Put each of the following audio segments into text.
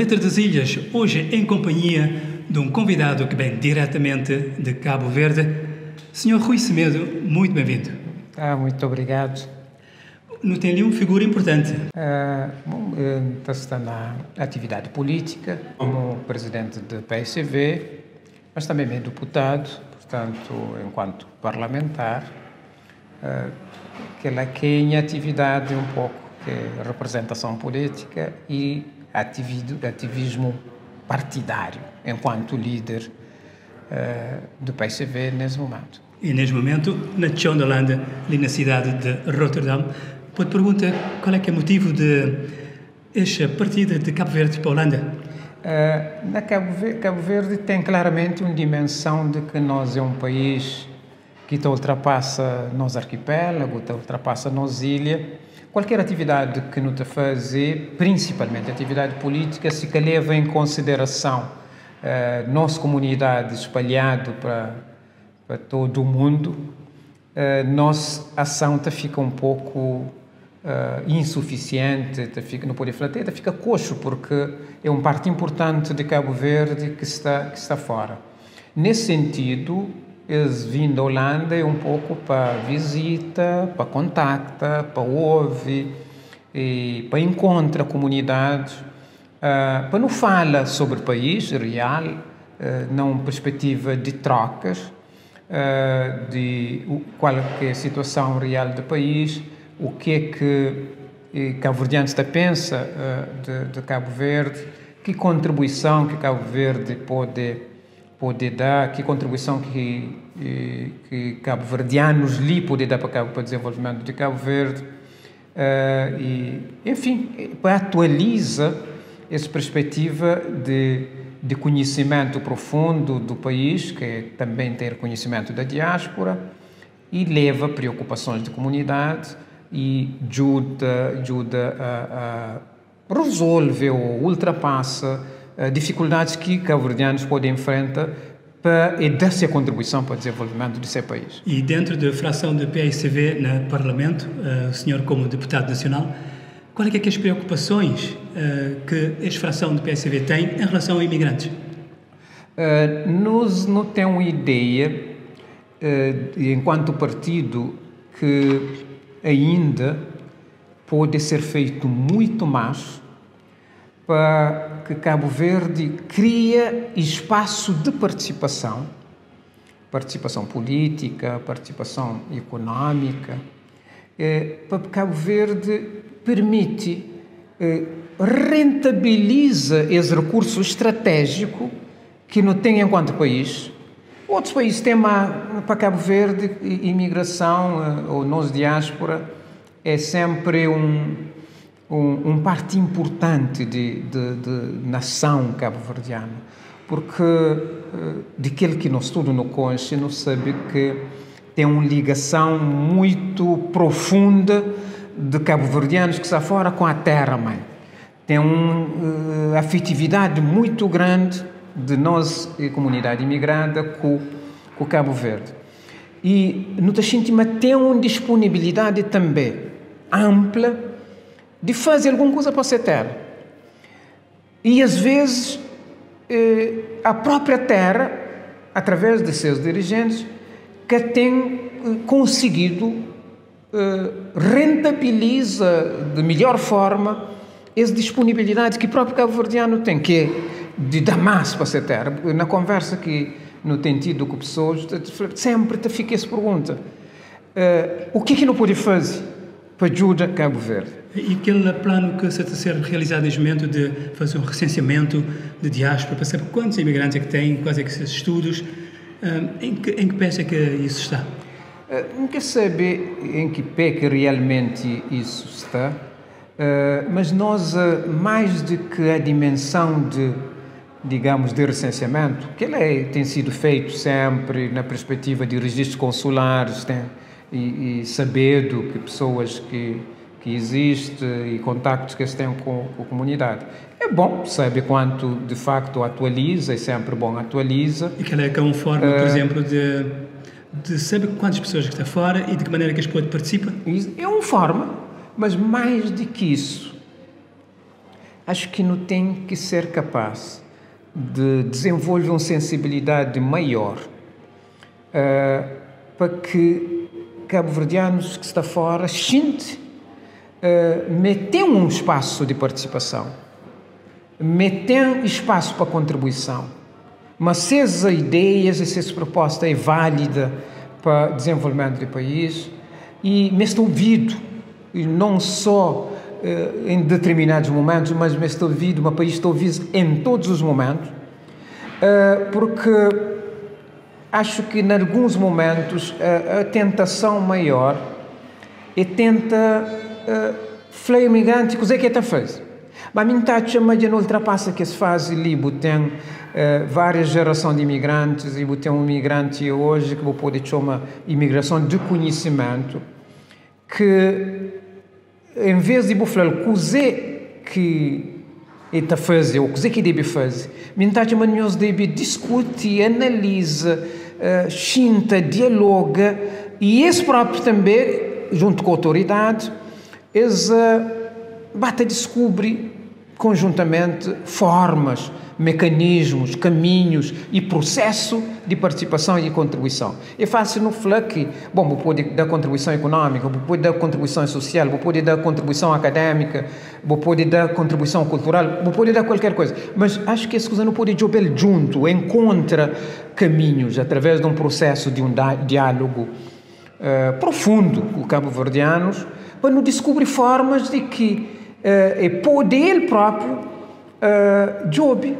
Letras das Ilhas, hoje em companhia de um convidado que vem diretamente de Cabo Verde. Senhor Rui Semedo, muito bem-vindo. Muito obrigado. Não tem ali uma figura importante. Está na atividade política, como presidente do PSV, mas também é deputado, portanto, enquanto parlamentar, que ela tem atividade um pouco que é representação política e ativismo partidário, enquanto líder do PSV nesse momento. E neste momento, na Chão da Holanda, ali na cidade de Rotterdam, pode perguntar qual é que é o motivo de esta partida de Cabo Verde para a Holanda? Cabo Verde tem claramente uma dimensão de que nós é um país que ultrapassa nos arquipélagos, ultrapassa nos ilhas. Qualquer atividade que nos fazer, principalmente atividade política, se que leva em consideração nossa comunidade espalhada para todo o mundo, nossa ação fica um pouco insuficiente, não pode falar, fica coxo, porque é uma parte importante de Cabo Verde que está fora. Nesse sentido, eles vindo da Holanda é um pouco para visita, para contacta, para ouvir, para encontrar a comunidade, para não falar sobre o país real, não perspectiva de trocas, de qual é a situação real do país, o que é que cabo-verdiano pensa de Cabo Verde, que contribuição que Cabo Verde pode dar, que contribuição que cabo-verdianos lhe podem dar para o desenvolvimento de Cabo Verde, enfim, para atualizar essa perspectiva de conhecimento profundo do país, que também tem reconhecimento da diáspora, e leva preocupações de comunidade e ajuda a resolver ou ultrapassa dificuldades que cabo-verdianos podem enfrentar e dar-se a contribuição para o desenvolvimento do seu país. E dentro da fração do PSV no Parlamento, o senhor como deputado nacional, quais é que as preocupações que esta fração do PSV tem em relação a imigrantes? Nós não temos ideia, enquanto partido, que ainda pode ser feito muito mais para que Cabo Verde crie espaço de participação política, participação econômica, para que Cabo Verde permite, rentabiliza esse recurso estratégico que não tem enquanto país. Outros países têm para Cabo Verde, imigração ou nós diáspora, é sempre um parte importante de nação cabo-verdiana, porque daquele que nós estudo no Conche, nós sabe que tem uma ligação muito profunda de cabo-verdianos que está fora com a terra-mãe. Tem uma afetividade muito grande de nós, comunidade imigrada, com Cabo Verde. E no Taxintima tem uma disponibilidade também ampla de fazer alguma coisa para essa terra. E às vezes a própria terra, através de seus dirigentes, que tem conseguido rentabiliza de melhor forma essa disponibilidade que o próprio cabo-verdiano tem, que é de dar mais para essa terra. Na conversa que não tem tido com pessoas, sempre te fica essa pergunta. O que é que não pode fazer para ajudar Cabo Verde? E aquele plano que está a ser realizado neste momento de fazer um recenseamento de diáspora, para saber quantos imigrantes é que tem, quais é que são esses estudos, em que pé é que isso está? Não quer saber em que pé que realmente isso está, mas nós, mais do que a dimensão de recenseamento, que tem sido feito sempre na perspectiva de registros consulares, e saber do que pessoas que existem e contactos que se têm com a comunidade. É bom saber quanto de facto atualiza, é sempre bom atualiza. E qual é que é uma forma, por exemplo, de saber quantas pessoas que estão fora e de que maneira que as pessoas participam? É uma forma, mas mais do que isso, acho que não tem que ser capaz de desenvolver uma sensibilidade maior para que cabo-verdianos que está fora sintam metem um espaço de participação, metem espaço para contribuição, mas se as ideias e se essa proposta é válida para o desenvolvimento do país e me está ouvido, e não só em determinados momentos, mas me está ouvido, o país está ouvido em todos os momentos, porque acho que em alguns momentos a tentação maior é falar imigrante, o que é que faz? Mas a minha taxa média não ultrapassa que se faz ali, tem várias gerações de imigrantes, e tem um imigrante hoje que pode chamar imigração de conhecimento, que em vez de falar o que está a fazer, ou o que deve fazer, a minha taxa nós deve discutir, analisa, chinta, dialoga, e esse próprio também, junto com a autoridade, eles descobrem conjuntamente formas, mecanismos, caminhos e processo de participação e contribuição. É fácil não falar que, bom, vou poder dar contribuição econômica, vou poder dar contribuição social, vou poder dar contribuição académica, vou poder dar contribuição cultural, vou poder dar qualquer coisa. Mas acho que essa coisa não pode jogar junto, encontra caminhos através de um processo de um diálogo profundo com os cabo-verdianos, para não descobrir formas de que pode ele próprio job,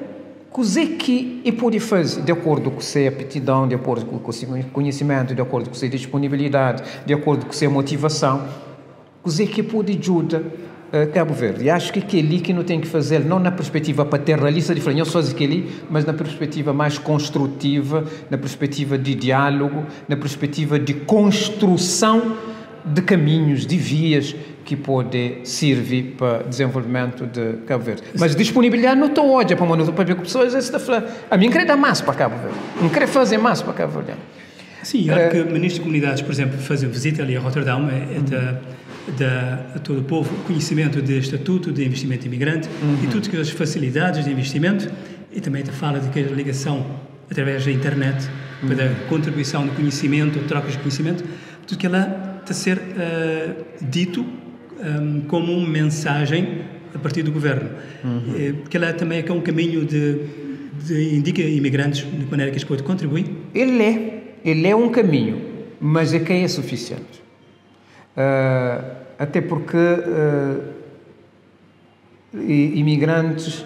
coisa que ele pode fazer de acordo com a sua aptidão, de acordo com o seu conhecimento, de acordo com a sua disponibilidade, de acordo com a sua motivação, coisa que pode ajudar Cabo Verde. E acho que é ali que não tem que fazer, não na perspectiva paternalista de falar, eu sou aquele, mas na perspectiva mais construtiva, na perspectiva de diálogo, na perspectiva de construção de caminhos, de vias que podem servir para o desenvolvimento de Cabo Verde. Mas disponibilidade não estou hoje para ver pessoas a falar, a mim querer dar mais para Cabo Verde, não querer fazer mais para Cabo Verde. Sim, acho que ministros de comunidades, por exemplo, fazem visita ali a Roterdão, a todo o povo, conhecimento do Estatuto de Investimento Imigrante e todas as facilidades de investimento, e também fala de que a ligação através da internet para a contribuição de conhecimento, trocas de conhecimento, tudo que lá está a ser dito como uma mensagem a partir do governo. Porque lá também é um caminho de indica imigrantes de maneira que eles podem contribuir. Ele é um caminho, mas é que é suficiente. Até porque imigrantes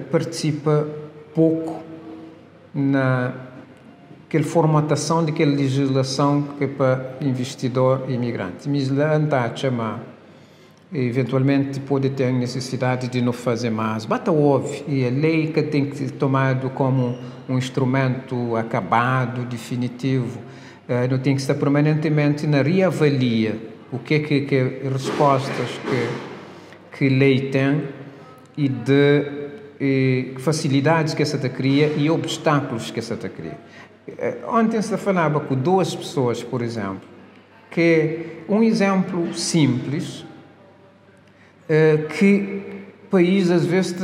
participam pouco naquela formatação daquela legislação que é para investidor e imigrante. Mas lá anda a chamar, eventualmente pode ter necessidade de não fazer mais. Bata óbvio, e a lei que tem que ser tomado como um instrumento acabado, definitivo, não tem que estar permanentemente na reavalia o que respostas que a lei tem e de facilidades que essa cria e obstáculos que essa cria. Ontem se falava com duas pessoas, por exemplo, que é um exemplo simples que o país às vezes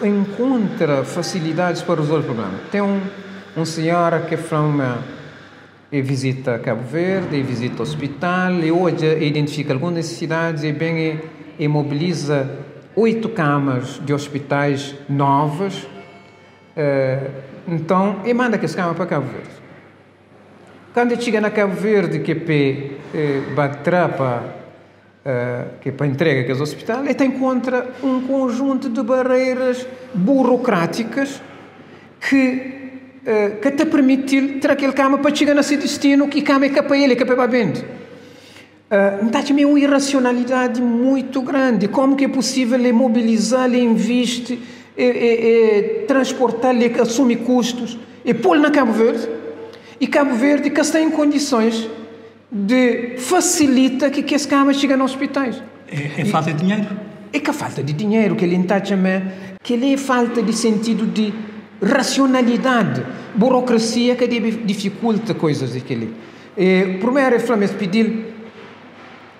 encontra facilidades para resolver o problema. Tem um senhora que visita Cabo Verde, visita o hospital, e hoje identifica algumas necessidades e mobiliza 8 camas de hospitais novas, então, e manda que as camas para Cabo Verde. Quando chega na Cabo Verde, que é para entrega que é o hospital, ele encontra um conjunto de barreiras burocráticas que te permite ter aquele cama para chegar nesse destino que cama é para ele, é para vender. Então, também é uma irracionalidade muito grande. Como que é possível mobilizar, investir, transportar, assumir custos e pôr na Cabo Verde? E Cabo Verde que está em condições de facilitar que esse cama chegue nos hospitais. É falta de dinheiro? É que a falta de dinheiro, que ele está chamando, que ele é falta de sentido de racionalidade, burocracia que dificulta coisas daquele. Primeiro é pedir,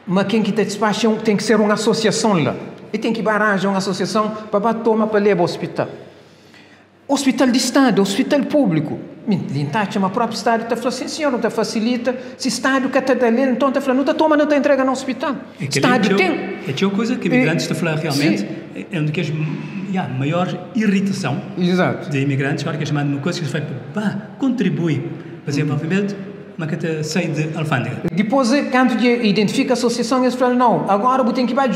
mas quem que te despacha tem que ser uma associação lá. E tem que arranjar uma associação para tomar para levar ao hospital. Hospital de Estado, hospital público. O próprio Estado está falando assim, senhor, não está facilita. Se o Estado quer estar ali, então está falando, não está toma, não está entrega no hospital. O Estado tem. É uma coisa que imigrantes estão a falar realmente, é uma das maior irritação de imigrantes, agora que é chamado de uma coisa que se vai para contribuir para o desenvolvimento, mas que sai de alfândega. Depois, quando identifica a associação, eles falam, não, agora eu tenho que ir para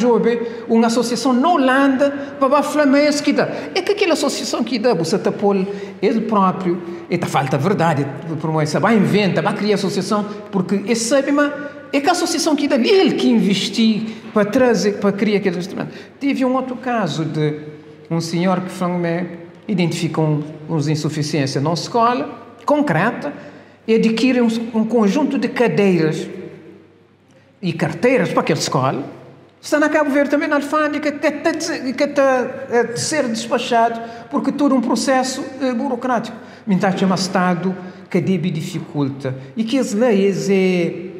uma associação na Holanda para falar isso que dá. É que aquela associação que dá, você está por ele próprio, e está falta verdade, você vai inventar, vai criar associação, porque ele sabe, mas é que a associação que dá, ele que investiu para trazer, para criar aquele instrumento. Tive um outro caso de um senhor que identificou uns insuficiências na escola, concreta, e adquire um conjunto de cadeiras e carteiras para aquela escola. Está na Cabo Verde também na alfândega, que está a ser despachado, porque todo um processo burocrático. Então, chama Estado que deve dificulta. E que as leis é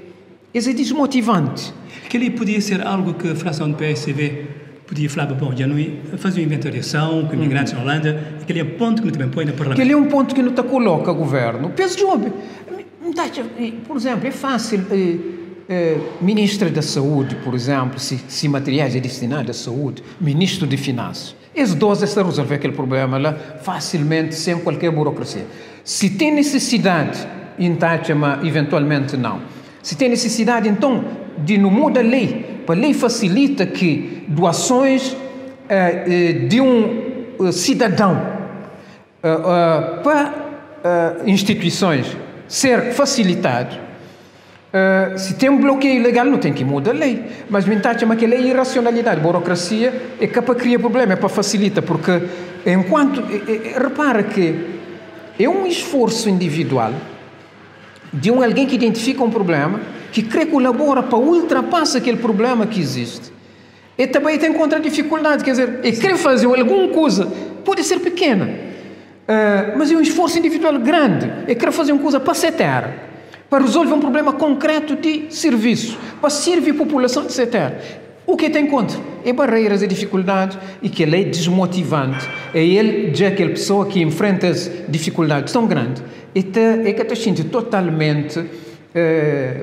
desmotivante. Aquele podia ser algo que a fração do PSCV podia falar, bom, já não fazer uma inventariação com imigrantes na Holanda, aquele é um ponto que não também põe na Parlamento. Aquele é um ponto que não está coloca o governo. Penso de job. Por exemplo, é fácil, ministra da Saúde, por exemplo, se materiais é destinado à saúde, ministro de Finanças. Esses dois estão a resolver aquele problema lá facilmente, sem qualquer burocracia. Se tem necessidade, eventualmente não. Se tem necessidade, então, de não mudar a lei, para a lei facilita que doações de um cidadão para instituições ser facilitado. Se tem um bloqueio legal, não tem que mudar a lei. Mas, no entanto, que a lei é irracionalidade. Burocracia é para criar problema, é para facilitar, porque repara que é um esforço individual de alguém que identifica um problema, que colabora para ultrapassar aquele problema que existe. E também tem contra dificuldade, quer dizer, e quer fazer alguma coisa, pode ser pequena, mas é um esforço individual grande, e quer fazer uma coisa para ser terra, para resolver um problema concreto de serviço, para servir a população de ser terra. O que tem contra? É barreiras e dificuldades, e que ele é desmotivante. É ele, já aquela pessoa que enfrenta as dificuldades tão grandes, é que está sentindo totalmente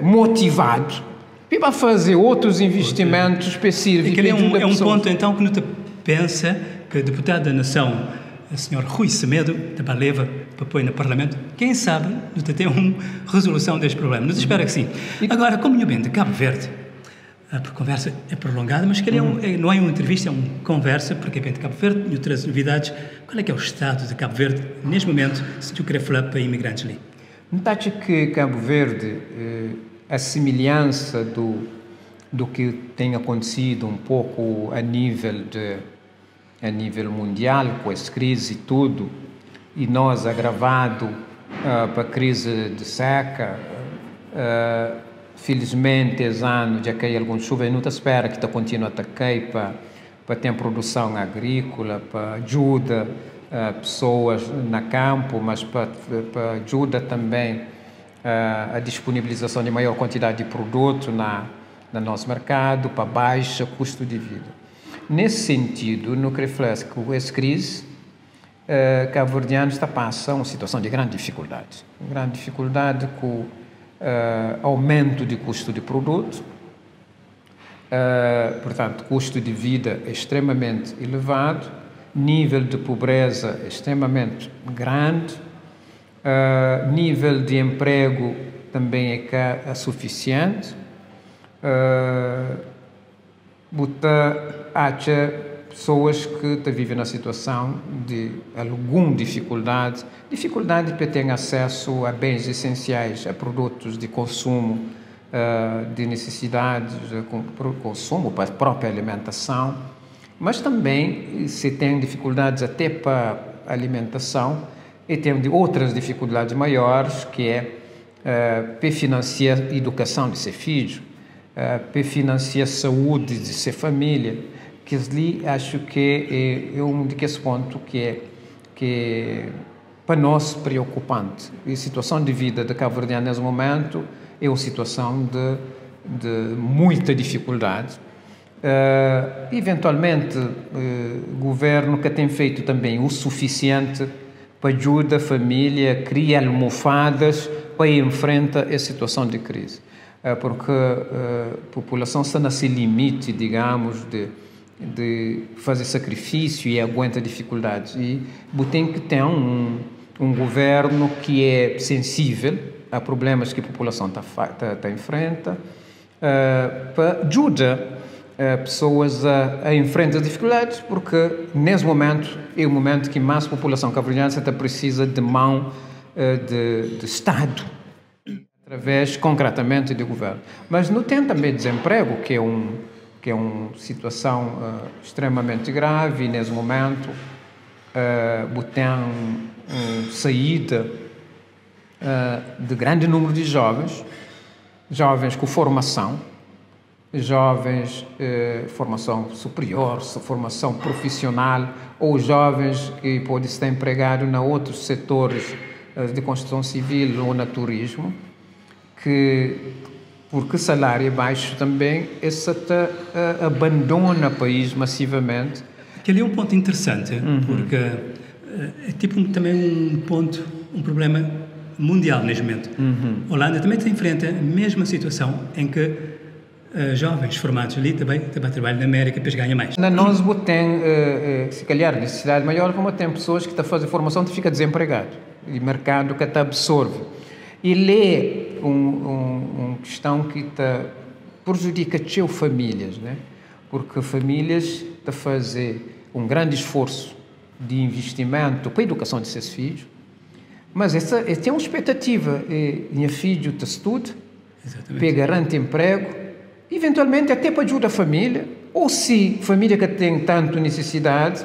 motivado para fazer outros investimentos específicos. É um ponto, então, que não te pensa que o deputado da Nação, o Sr. Rui Semedo, também leva para pôr no Parlamento, quem sabe, não tem uma resolução deste problema. Nos espera que sim. Agora, como o bem de Cabo Verde, a conversa é prolongada, mas não é uma entrevista, é uma conversa, porque é bem de Cabo Verde, e outras novidades. Qual é que é o estado de Cabo Verde, neste momento, se tu querer falar para imigrantes ali? Notaste que Cabo Verde, a semelhança do que tem acontecido um pouco a nível mundial, com essa crise e tudo, e nós agravado para a crise de seca, felizmente esse ano já caiu alguma chuva e não espera que continue a cair para ter produção agrícola, para ajuda pessoas na campo, mas para ajuda também a disponibilização de maior quantidade de produto no nosso mercado, para baixo custo de vida. Nesse sentido, no que reflete que essa crise, cabo-verdiano está passando uma situação de grande dificuldade com aumento de custo de produto, portanto, custo de vida é extremamente elevado, nível de pobreza extremamente grande, nível de emprego também é suficiente, há pessoas que vivem na situação de alguma dificuldade para ter acesso a bens essenciais, a produtos de consumo, de necessidades de consumo para a própria alimentação, mas também se tem dificuldades até para a alimentação e tem outras dificuldades maiores, que é para financiar a educação de seu filho, para financiar a saúde de sua família, que ali acho que é um desses pontos que é para nós preocupante. A situação de vida de Cabo Verde nesse momento é uma situação de muita dificuldade. Eventualmente, o governo que tem feito também o suficiente para ajudar a família, cria almofadas para enfrentar a situação de crise. Porque a população está nesse limite, digamos, de fazer sacrifício e aguenta dificuldades. E tem que ter um governo que é sensível a problemas que a população está enfrenta, para ajudar pessoas a enfrentar as dificuldades, porque nesse momento é o momento que mais a população cabo-verdiana precisa de mão de Estado, através concretamente do governo. Mas não tem também desemprego, que é uma situação extremamente grave, e nesse momento tem saída de grande número de jovens com formação, jovens formação superior, formação profissional, ou jovens que podem estar empregados em outros setores de construção civil ou no turismo, porque o salário é baixo também, esse abandona o país massivamente. Aquele é um ponto interessante, porque é tipo também um problema mundial neste momento. A Holanda também se enfrenta a mesma situação em que jovens formados ali também trabalham na América e depois ganham mais. Nós tem, se calhar, necessidade maior, como tem pessoas que estão a fazer formação e ficam desempregados. E o mercado que está absorve. E é uma questão que prejudica as famílias, né? Porque famílias estão a fazer um grande esforço de investimento para a educação de seus filhos, mas essa tem uma expectativa. Minha filho estuda, garante emprego, eventualmente até para ajudar a família, ou se a família que tem tanto necessidade,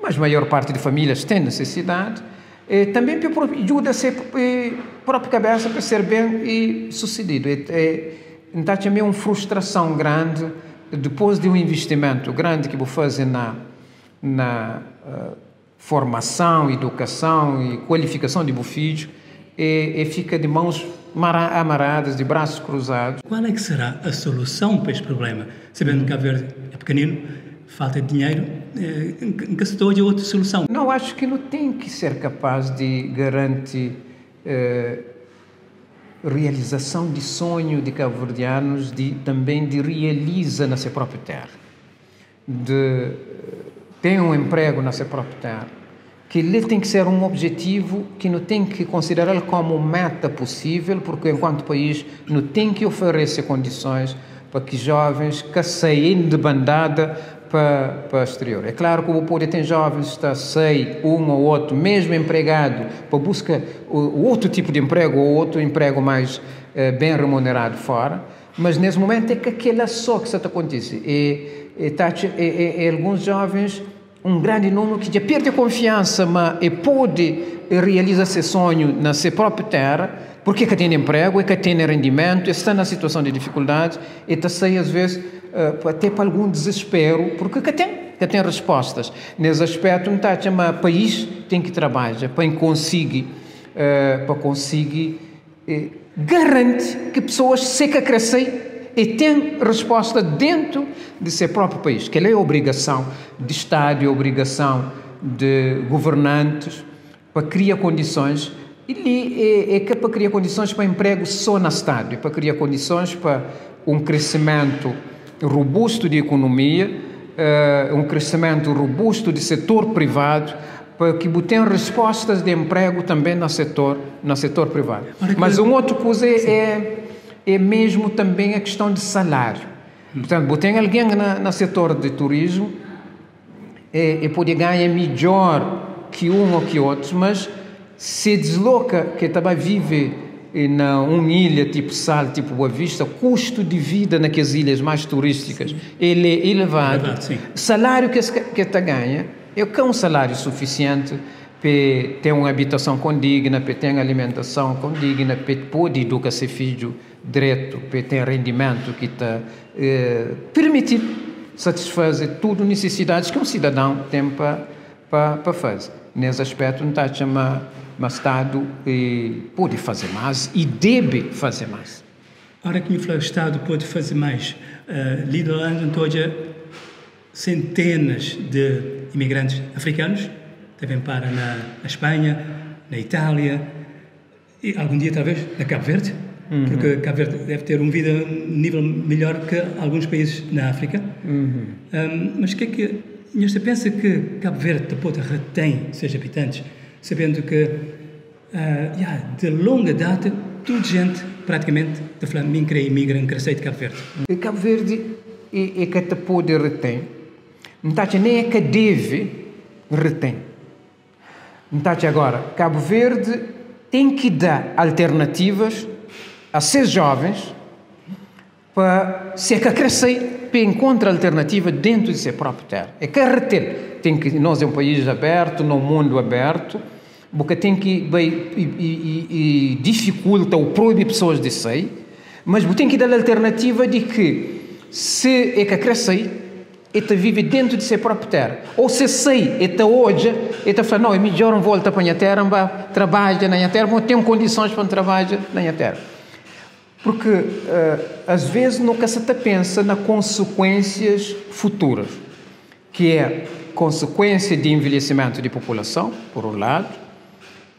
mas a maior parte de famílias tem necessidade, também ajuda a ser própria cabeça para ser bem sucedido. Então, também uma frustração grande depois de um investimento grande que vou fazer na formação, educação e qualificação de meu filho, e fica de mãos amarradas, de braços cruzados. Qual é que será a solução para este problema? Sabendo que Cabo Verde é pequenino, falta de dinheiro, nunca se deu outra solução. Não, acho que não tem que ser capaz de garantir realização de sonho de cabo-verdianos, também de realiza na sua própria terra, de ter um emprego na sua própria terra, que ele tem que ser um objetivo que não tem que considerar como meta possível, porque enquanto país não tem que oferecer condições para que jovens que saem de bandada para o exterior. É claro que o poder tem jovens que está um ou outro, mesmo empregado, para buscar outro tipo de emprego ou outro emprego mais bem remunerado fora, mas nesse momento é que aquela só que está acontecendo. E alguns jovens, um grande número que já perde a confiança, mas pode realizar seu sonho na sua própria terra, porque que tem emprego, que tem rendimento, está na situação de dificuldade, e está sair às vezes até para algum desespero, porque que tem respostas. Nesse aspecto, então, o país tem que trabalhar para conseguir garantir que pessoas se crescem e têm resposta dentro de seu próprio país, que é a obrigação de Estado e a obrigação de governantes para criar condições. E que para criar condições para emprego só na Estado, e para criar condições para um crescimento robusto de economia, um crescimento robusto de setor privado, para que tenham respostas de emprego também no setor privado. Mas uma outra coisa é mesmo também a questão de salário. Portanto, tem alguém no setor de turismo e pode ganhar melhor que um ou que outros, mas se desloca, que também vive uma ilha tipo Sal, tipo Boa Vista, custo de vida naquelas ilhas mais turísticas, ele é elevado. Salário que está ganha é um salário suficiente para ter uma habitação condigna, para ter uma alimentação condigna, para poder educar seu filho direto, para ter rendimento que está permitir satisfazer tudo necessidades que um cidadão tem para fazer. Nesse aspecto, não está a chamar, mas o Estado pode fazer mais e deve fazer mais. A hora que me fala o Estado pode fazer mais, Lido Holanda, então, centenas de imigrantes africanos, também para na Espanha, na Itália e algum dia talvez na Cabo Verde, porque Cabo Verde deve ter um nível melhor que alguns países na África. Mas o que é que você pensa que Cabo Verde pode retém seus habitantes, sabendo que de longa data toda gente praticamente de Flamengo imigra crescer de Cabo Verde? Cabo Verde é que te pode retém, nem é que deve retém. Então, agora, Cabo Verde tem que dar alternativas a seus jovens para se crescer, para encontrar alternativa dentro de sua própria terra. É que reter. Nós é um país aberto, num mundo aberto, porque tem que dificulta ou proíbe pessoas de sair, mas tem que dar a alternativa de que se é que crescer, ele vive dentro de sua própria terra. Ou se sai, ele hoje, ele fala, não, é melhor não voltar para a minha terra, trabalha na minha terra, não tenho condições para trabalhar na minha terra. Porque, às vezes, nunca se pensa nas consequências futuras, que é consequência de envelhecimento de população, por um lado,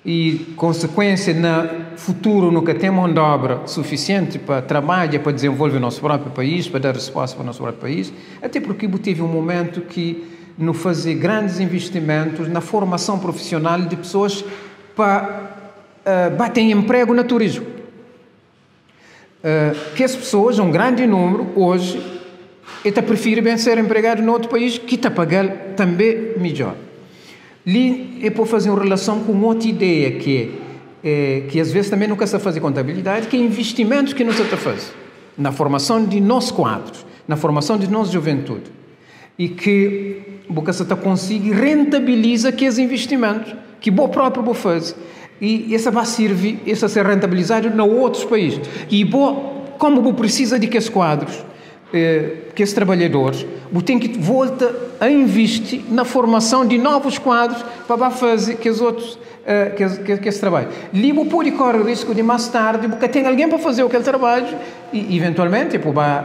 e consequência no futuro nunca tem mão de obra suficiente para trabalhar, para desenvolver o nosso próprio país, para dar resposta para o nosso próprio país, até porque teve um momento que nos fazer grandes investimentos na formação profissional de pessoas para bater emprego no turismo. Que as pessoas, um grande número, hoje, preferem ser empregado em outro país que está pagando também melhor. Ali é para fazer uma relação com outra ideia que às vezes também nunca se faz contabilidade, que é investimentos que não se faz na formação de nossos quadros, na formação de nossa juventude, e que você se consegue rentabilizar aqueles investimentos que você próprio você faz, e essa vai servir, essa ser rentabilizado em outros países. E como você precisa de aqueles quadros, que esses trabalhadores têm que voltar a investir na formação de novos quadros para fazer que os outros que esse trabalho. Ali pode correr o risco de mais tarde, porque tem alguém para fazer aquele trabalho e eventualmente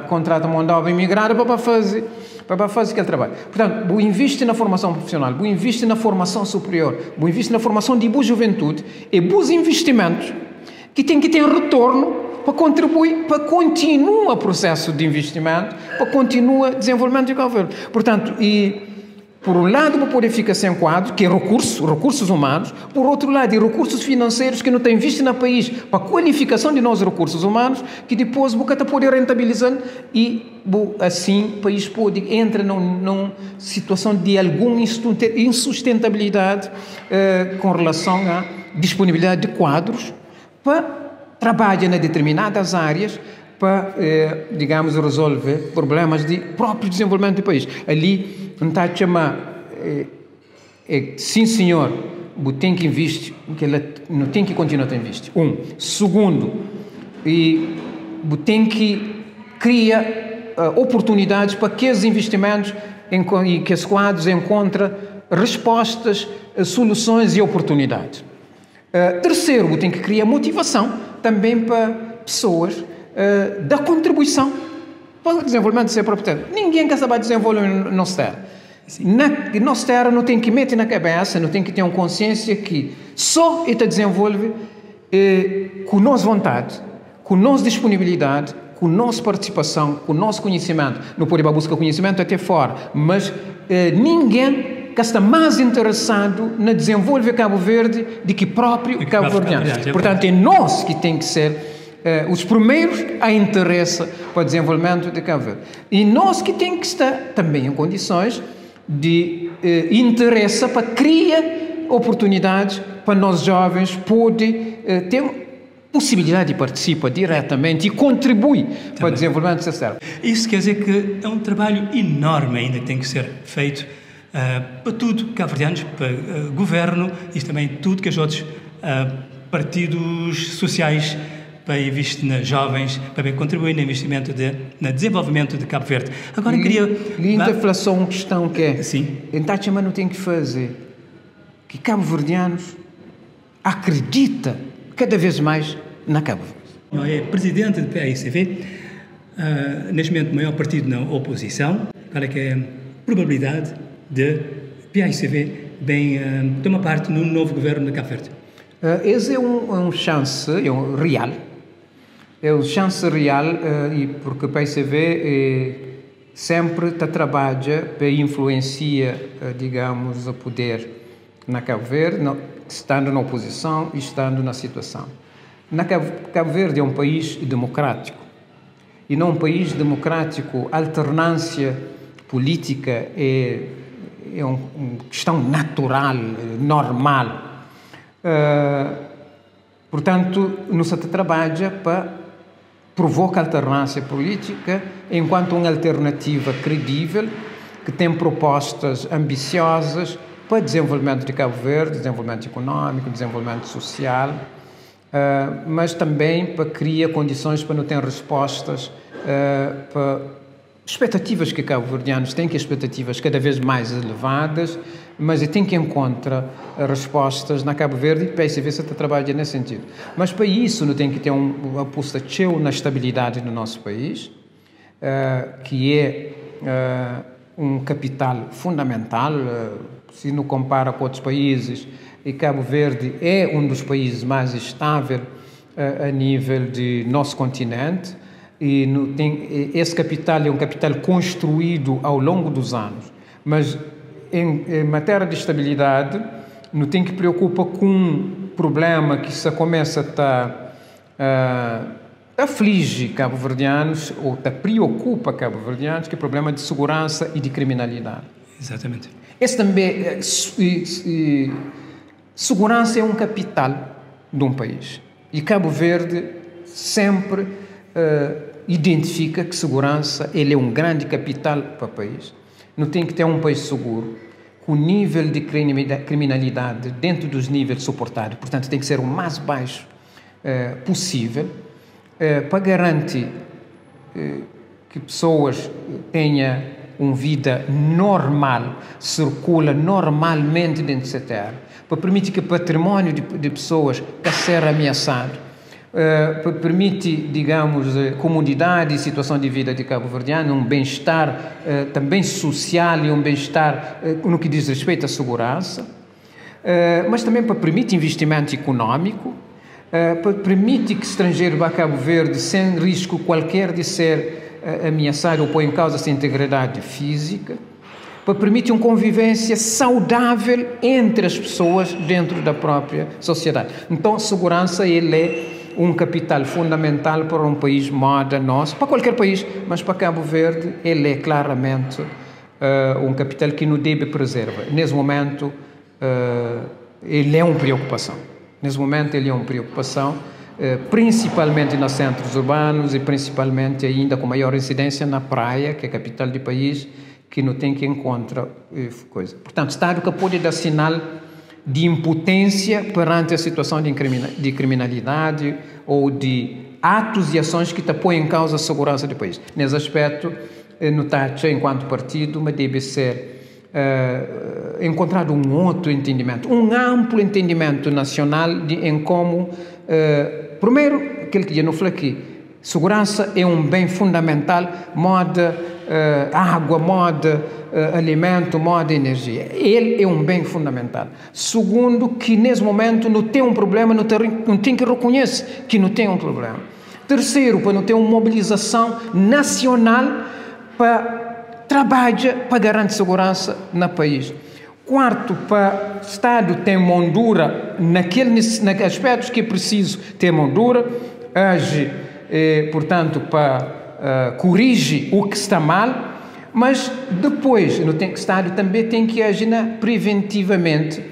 contrata mão de obra imigrada para fazer aquele trabalho. Portanto, vou investir na formação profissional, vou investir na formação superior, vou investir na formação de boa juventude e bons investimentos que têm que ter retorno para contribuir para continuar o processo de investimento, para continuar o desenvolvimento de Cabo Verde. Portanto, por um lado, para poder ficar sem quadro, que é recursos humanos, por outro lado, recursos financeiros que não têm visto no país para a qualificação de nossos recursos humanos, que depois você pode rentabilizar e, assim, o país pode entrar numa situação de alguma insustentabilidade com relação à disponibilidade de quadros para trabalha em determinadas áreas para, digamos, resolver problemas de próprio desenvolvimento do país. Ali, não está a chamar, sim senhor, tem que investir, não tem que continuar a investir. Segundo, tem que criar oportunidades para que os investimentos e que os quadros encontrem respostas, soluções e oportunidades. Terceiro, tem que criar motivação também para pessoas da contribuição para o desenvolvimento do seu próprio terra. Ninguém quer saber desenvolver nossa terra. Nossa terra não tem que meter na cabeça, não tem que ter uma consciência que só está desenvolve com nossa vontade, com nossa disponibilidade, com nossa participação, com nosso conhecimento. Não pode buscar conhecimento até fora, mas ninguém que está mais interessado na desenvolver Cabo Verde do que próprio Cabo Verdeano. Portanto, é nós que tem que ser os primeiros a interesse para o desenvolvimento de Cabo Verde. E nós que tem que estar também em condições de interesse para criar oportunidades para nós jovens poderem ter possibilidade de participar diretamente e contribuir para o desenvolvimento dessa terra. Isso quer dizer que é um trabalho enorme ainda que tem que ser feito para tudo, cabo-verdianos, para governo e também tudo que os outros partidos sociais para investir nas jovens, para contribuir no investimento no desenvolvimento de Cabo Verde. Agora queria... Ainda só uma questão que é... Sim. Então, mas não tem que fazer que cabo-verdianos acredita cada vez mais na Cabo Verde. É presidente do PAICV, neste momento o maior partido na oposição. Qual é que é probabilidade de PAICV tomar parte no novo governo de Cabo Verde? Esse é um chance real. É uma chance real, e porque o PAICV sempre trabalha para influenciar, digamos, o poder na Cabo Verde, estando na oposição e estando na situação. Cabo Verde é um país democrático. E num país democrático, a alternância política é uma questão natural, normal. Portanto, nos trabalha para provocar alternância política enquanto uma alternativa credível que tem propostas ambiciosas para desenvolvimento de Cabo Verde, desenvolvimento econômico, desenvolvimento social, mas também para criar condições para não ter respostas para expectativas que cabo-verdianos têm, que expectativas cada vez mais elevadas, mas tem que encontrar respostas na Cabo Verde e o PAICV se trabalha nesse sentido. Mas para isso não tem que ter uma aposta na estabilidade do nosso país, que é um capital fundamental. Se não compara com outros países, e Cabo Verde é um dos países mais estáveis a nível de nosso continente. E esse capital é um capital construído ao longo dos anos, mas em matéria de estabilidade não tem que preocupar com um problema que se começa a aflige cabo-verdianos ou preocupa cabo-verdianos, que é o problema de segurança e de criminalidade. Exatamente. Esse também, segurança é um capital de um país e Cabo Verde sempre identifica que segurança ele é um grande capital para o país. Não tem que ter um país seguro, com o nível de criminalidade dentro dos níveis suportados, portanto tem que ser o mais baixo possível, para garantir que pessoas tenham uma vida normal, circula normalmente dentro da terra, para permitir que o património de pessoas que ser ameaçado, permite, digamos, comunidade e situação de vida de cabo-verdiano, um bem-estar também social e um bem-estar no que diz respeito à segurança, mas também para permitir investimento econômico, para permitir que estrangeiro vá a Cabo Verde sem risco qualquer de ser ameaçado ou pôr em causa a sua integridade física, para permitir uma convivência saudável entre as pessoas dentro da própria sociedade. Então, segurança, ele é um capital fundamental para um país moda nosso, para qualquer país, mas para Cabo Verde ele é claramente um capital que nos deve preservar. Nesse momento ele é uma preocupação. Nesse momento ele é uma preocupação, principalmente nos centros urbanos e principalmente ainda com maior incidência na praia, que é a capital do país, que não tem que encontrar coisa. Portanto, Estado que pode dar sinal de impotência perante a situação de criminalidade ou de atos e ações que põem em causa a segurança do país. Nesse aspecto, no TACHA, enquanto partido, mas deve ser encontrado um outro entendimento, um amplo entendimento nacional em como, primeiro, aquele que eu não falei aqui, segurança é um bem fundamental, moda água, moda alimento, moda energia. Ele é um bem fundamental. Segundo, que nesse momento não tem um problema, não tem que reconhecer que não tem um problema. Terceiro, para não ter uma mobilização nacional para trabalhar para garantir segurança no país. Quarto, para o Estado ter mondura naqueles aspectos que é preciso ter mondura, age, portanto, para corrigir o que está mal, mas depois o Estado também tem que agir preventivamente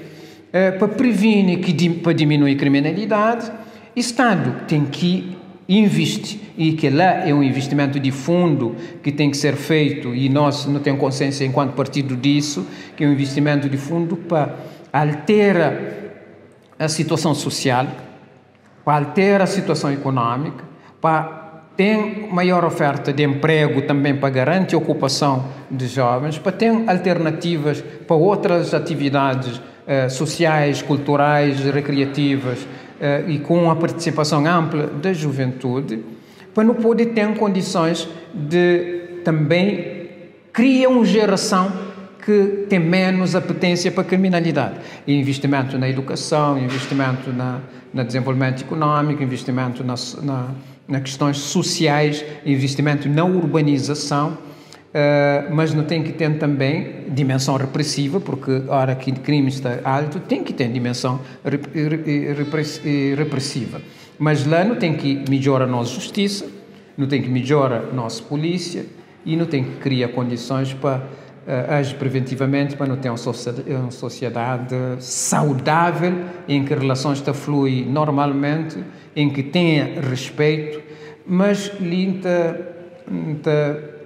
para prevenir, para diminuir a criminalidade. O Estado tem que investir, e que lá é um investimento de fundo que tem que ser feito, e nós não temos consciência enquanto partido disso, que é um investimento de fundo para alterar a situação social, para alterar a situação econômica, para ter maior oferta de emprego também para garantir a ocupação de jovens, para ter alternativas para outras atividades sociais, culturais, recreativas e com a participação ampla da juventude, para não poder ter condições de também criar uma geração que tem menos apetência para a criminalidade. E investimento na educação, investimento no desenvolvimento econômico, investimento nas questões sociais, investimento na urbanização, mas não tem que ter também dimensão repressiva, porque a hora que o crime está alto, tem que ter dimensão repressiva. Mas lá não tem que melhorar a nossa justiça, não tem que melhorar a nossa polícia e não tem que criar condições para agir preventivamente para não ter uma sociedade saudável em que relações fluem normalmente, em que tenha respeito, mas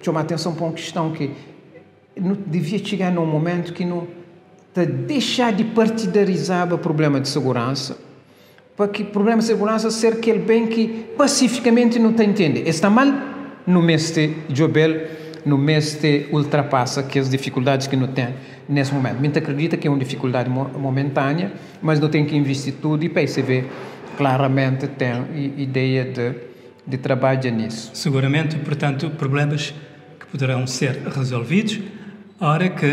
chama a atenção para uma questão que não devia chegar num momento que não deixar de partidarizar o problema de segurança, para que o problema de segurança seja aquele bem que pacificamente não está entendendo. Está mal no mês de Jobel, no mês de ultrapassa que as dificuldades que não tem nesse momento. A gente acredita que é uma dificuldade momentânea, mas não tem que investir tudo e para você ver claramente tem ideia de trabalho nisso. Seguramente, portanto, problemas que poderão ser resolvidos a hora que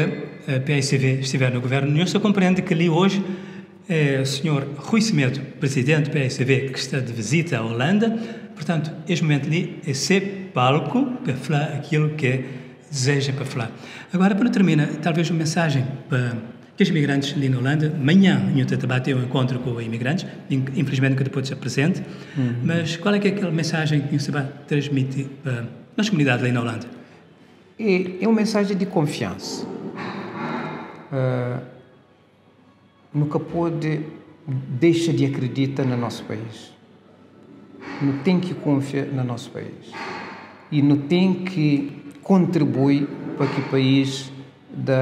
a PAICV estiver no governo. O senhor compreende que ali hoje é o senhor Rui Semedo, presidente da PAICV, que está de visita à Holanda. Portanto, este momento ali é ser palco para falar aquilo que deseja para falar. Agora, para terminar, talvez uma mensagem para os imigrantes ali na Holanda. Amanhã, em outro debate, eu encontro com os imigrantes, infelizmente que depois se presente, mas qual é que é aquela mensagem que você vai transmitir para a comunidade ali na Holanda? É uma mensagem de confiança. Nunca pode deixar de acreditar no nosso país. Não tem que confiar no nosso país. E não tem que contribuir para que o país dê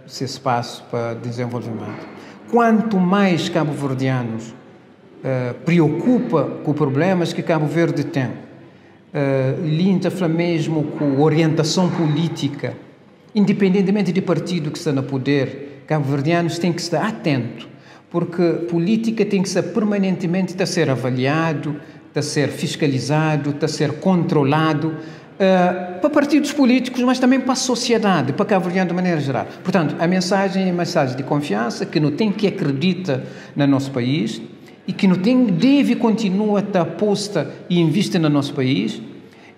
esse espaço para desenvolvimento. Quanto mais cabo-verdianos preocupa com problemas que Cabo Verde tem, linda mesmo com orientação política, independentemente de partido que está no poder, cabo-verdianos têm que estar atentos, porque política tem que ser permanentemente a ser avaliado, a ser fiscalizado, a ser controlado, para partidos políticos, mas também para a sociedade, para cabo-verdiano de maneira geral. Portanto, a mensagem é uma mensagem de confiança, que não tem que acreditar no nosso país e que não tem, deve continuar a estar posta e investir no nosso país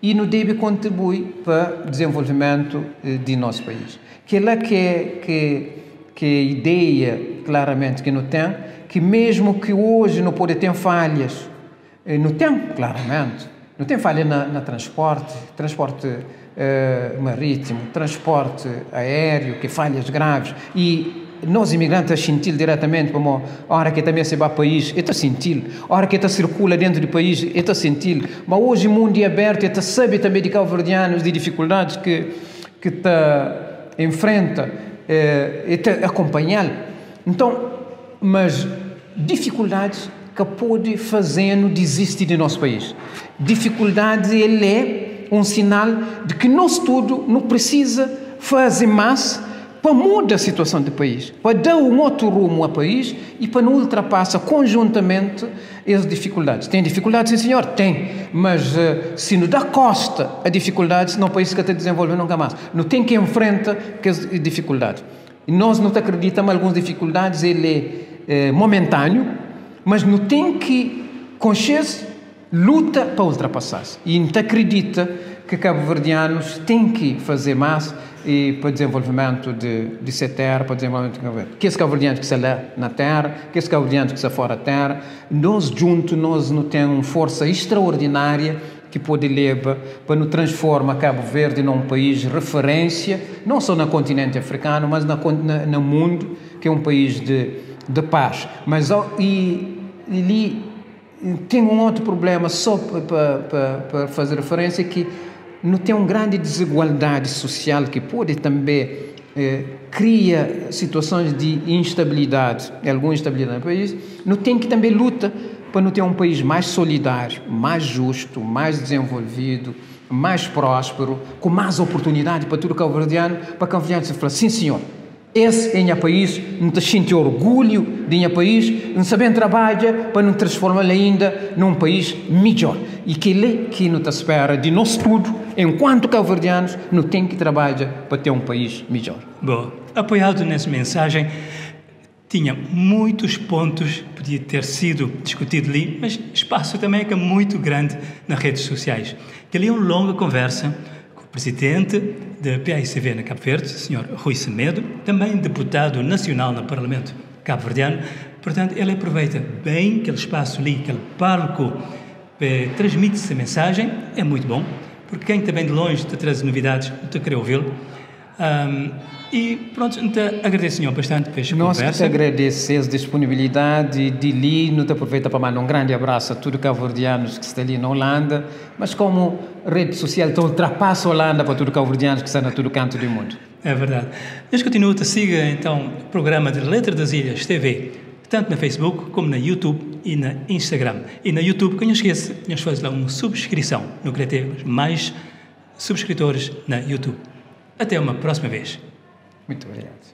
e não deve contribuir para o desenvolvimento de nosso país. Que é lá que a ideia, claramente, que não tem, que mesmo que hoje não pode ter falhas, não tem, claramente, não tem falha na transporte marítimo, transporte aéreo, que falhas graves, e nós imigrantes sentimos diretamente, como a hora que também se vai ao país, está sentindo, a hora que circula dentro do país, está sentindo, mas hoje o mundo é aberto, está sabe também de cabo-verdianos, de dificuldades que enfrenta, está acompanhá-lo. Então, mas dificuldades que pode fazendo desistir do nosso país. Dificuldade, ele é um sinal de que nós tudo não precisa fazer mais para mudar a situação do país, para dar um outro rumo ao país e para não ultrapassar conjuntamente as dificuldades. Tem dificuldades, sim senhor? Tem, mas se não dá costa a dificuldades, não é um país que está desenvolvendo nunca mais. Não tem que enfrentar as dificuldades. E nós não acreditamos em algumas dificuldades, ele é momentâneo, mas não tem que consciência, luta para ultrapassar-se. E não acredita que cabo-verdianos têm que fazer mais e para o desenvolvimento de ser terra, para o desenvolvimento de Cabo-Verde. Que esse cabo-verdianos que está lá na terra, que esse cabo-verdianos que está fora da terra, nós juntos, nós não temos uma força extraordinária que pode levar para nos transformar Cabo Verde num país de referência, não só no continente africano, mas no mundo, que é um país de paz. Mas ali tem um outro problema, só para fazer referência, que não tem uma grande desigualdade social que pode também criar situações de instabilidade, alguma instabilidade no país. Não tem que também luta para não ter um país mais solidário, mais justo, mais desenvolvido, mais próspero, com mais oportunidade para todo cabo-verdiano, para cabo-verdiano se falar, sim senhor, esse é o país, não te sente orgulho de o país, não sabem trabalhar para não transformar ainda num país melhor. E que não te espera de nós tudo, enquanto cabo-verdianos, não tem que trabalhar para ter um país melhor. Boa. apoiado nessa mensagem. Tinha muitos pontos, podia ter sido discutido ali, mas espaço também que é muito grande nas redes sociais. Teve uma longa conversa com o presidente da PAICV na Cabo Verde, o Sr. Rui Semedo, também deputado nacional no Parlamento cabo-verdiano. Portanto, ele aproveita bem aquele espaço ali, aquele palco, transmite essa mensagem, é muito bom, porque quem está bem de longe te traz novidades, te quer ouvi-lo. E pronto, então, agradeço, senhor, bastante por esta conversa. Nós te agradecemos a disponibilidade de ali, não te aproveita para mandar um grande abraço a todos os cabo-verdianos que estão ali na Holanda, mas como rede social te ultrapassa a Holanda para todos os cabo-verdianos que estão a todo canto do mundo. É verdade. Mas continua, siga então o programa de Letra das Ilhas TV, tanto na Facebook como na YouTube e na Instagram. E na YouTube, que não esqueça, nós fazemos lá uma subscrição, no que temos mais subscritores na YouTube. Até uma próxima vez. Muito obrigado.